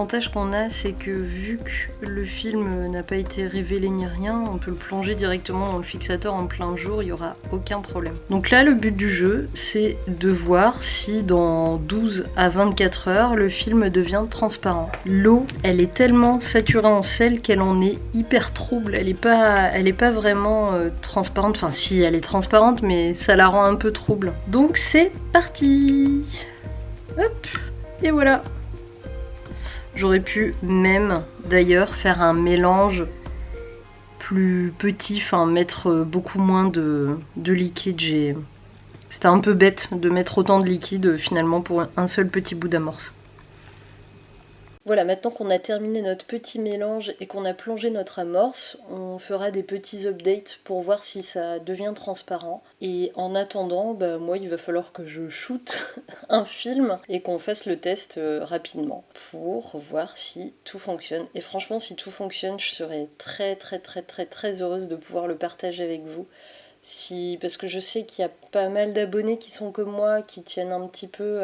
l'avantage qu'on a, c'est que vu que le film n'a pas été révélé ni rien, on peut le plonger directement dans le fixateur en plein jour, il n'y aura aucun problème. Donc là, le but du jeu, c'est de voir si dans 12 à 24 heures, le film devient transparent. L'eau, elle est tellement saturée en sel qu'elle en est hyper trouble. Elle est pas vraiment transparente. Enfin, si, elle est transparente, mais ça la rend un peu trouble. Donc c'est parti! Hop! Et voilà! J'aurais pu même, d'ailleurs, faire un mélange plus petit, enfin mettre beaucoup moins de liquide. C'était un peu bête de mettre autant de liquide finalement pour un seul petit bout d'amorce. Voilà, maintenant qu'on a terminé notre petit mélange et qu'on a plongé notre amorce, on fera des petits updates pour voir si ça devient transparent. Et en attendant, moi il va falloir que je shoote un film et qu'on fasse le test rapidement pour voir si tout fonctionne. Et franchement, si tout fonctionne, je serais très heureuse de pouvoir le partager avec vous. Parce que je sais qu'il y a pas mal d'abonnés qui sont comme moi, qui tiennent un petit peu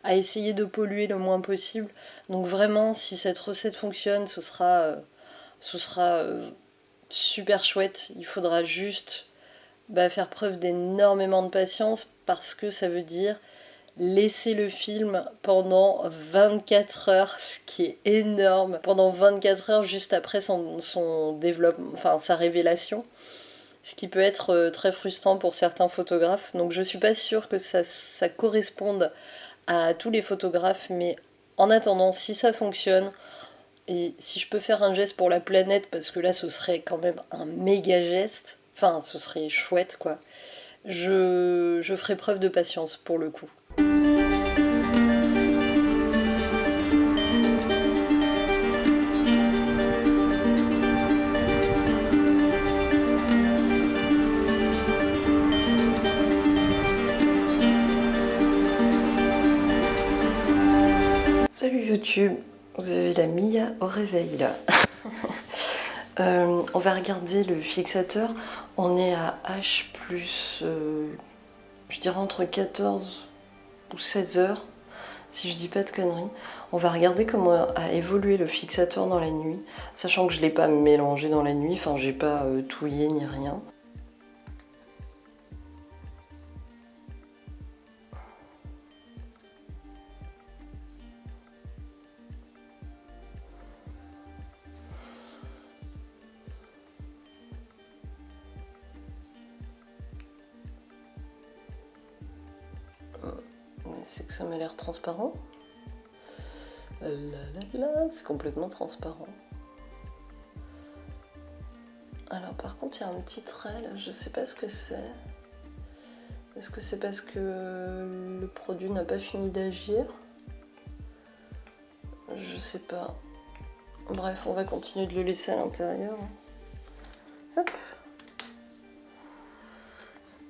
à essayer de polluer le moins possible. Donc vraiment, si cette recette fonctionne, ce sera super chouette. Il faudra juste faire preuve d'énormément de patience parce que ça veut dire laisser le film pendant 24 heures, ce qui est énorme. Pendant 24 heures juste après son développement, enfin sa révélation. Ce qui peut être très frustrant pour certains photographes. Donc je suis pas sûre que ça corresponde à tous les photographes, mais en attendant, si ça fonctionne, et si je peux faire un geste pour la planète, parce que là ce serait quand même un méga geste, enfin ce serait chouette quoi, je ferai preuve de patience pour le coup. Salut YouTube, vous avez la Mia au réveil là. On va regarder le fixateur, on est à H plus, je dirais entre 14 ou 16 heures, si je dis pas de conneries. On va regarder comment a évolué le fixateur dans la nuit, sachant que je l'ai pas mélangé dans la nuit, enfin j'ai pas touillé ni rien. C'est que ça m'a l'air transparent. C'est complètement transparent. Alors par contre, il y a un petit trait là, je sais pas ce que c'est. Est-ce que c'est parce que le produit n'a pas fini d'agir? Je sais pas. Bref, on va continuer de le laisser à l'intérieur. Hop.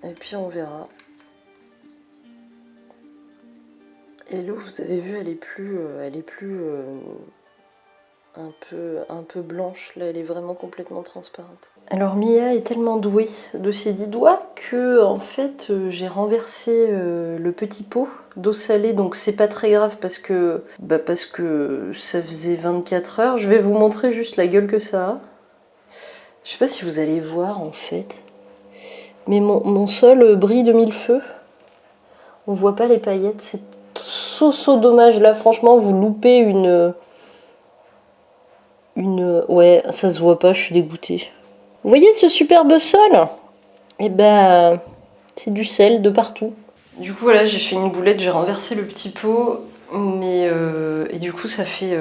Et puis on verra. Et l'eau, vous avez vu, elle est plus un peu blanche. Là, elle est vraiment complètement transparente. Alors Mia est tellement douée de ses 10 doigts que en fait j'ai renversé le petit pot d'eau salée. Donc c'est pas très grave parce que ça faisait 24 heures. Je vais vous montrer juste la gueule que ça a. Je sais pas si vous allez voir en fait. Mais mon sol brille de mille feux. On voit pas les paillettes, c'est so dommage. Là franchement vous loupez une... Ouais, ça se voit pas, je suis dégoûtée. Vous voyez ce superbe sol? Eh ben, c'est du sel de partout. Du coup voilà, j'ai fait une boulette, j'ai renversé le petit pot, mais et du coup ça fait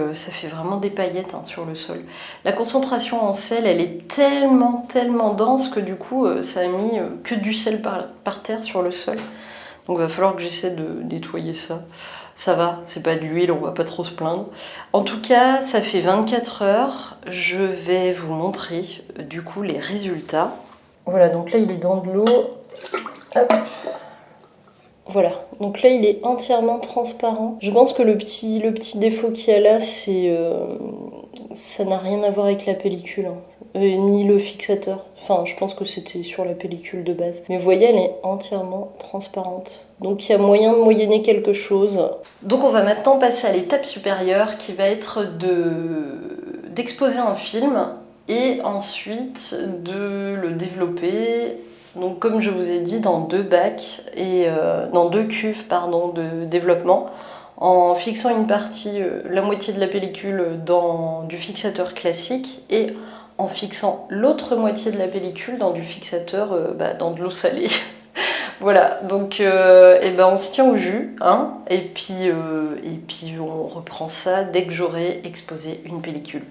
vraiment des paillettes sur le sol. La concentration en sel, elle est tellement dense que du coup ça a mis que du sel par terre sur le sol. Donc il va falloir que j'essaie de nettoyer ça. Ça va, c'est pas de l'huile, on va pas trop se plaindre. En tout cas, ça fait 24 heures. Je vais vous montrer du coup les résultats. Voilà, donc là il est dans de l'eau. Hop. Voilà, donc là il est entièrement transparent. Je pense que le petit défaut qu'il y a là, c'est ça n'a rien à voir avec la pellicule. ni le fixateur. Enfin, je pense que c'était sur la pellicule de base. Mais vous voyez, elle est entièrement transparente. Donc il y a moyen de moyenner quelque chose. Donc on va maintenant passer à l'étape supérieure qui va être d'exposer un film et ensuite de le développer. Donc comme je vous ai dit, dans deux bacs et dans deux cuves de développement, en fixant une partie, la moitié de la pellicule dans du fixateur classique et en fixant l'autre moitié de la pellicule dans du fixateur, dans de l'eau salée. Voilà, donc on se tient au jus, hein, et puis on reprend ça dès que j'aurai exposé une pellicule.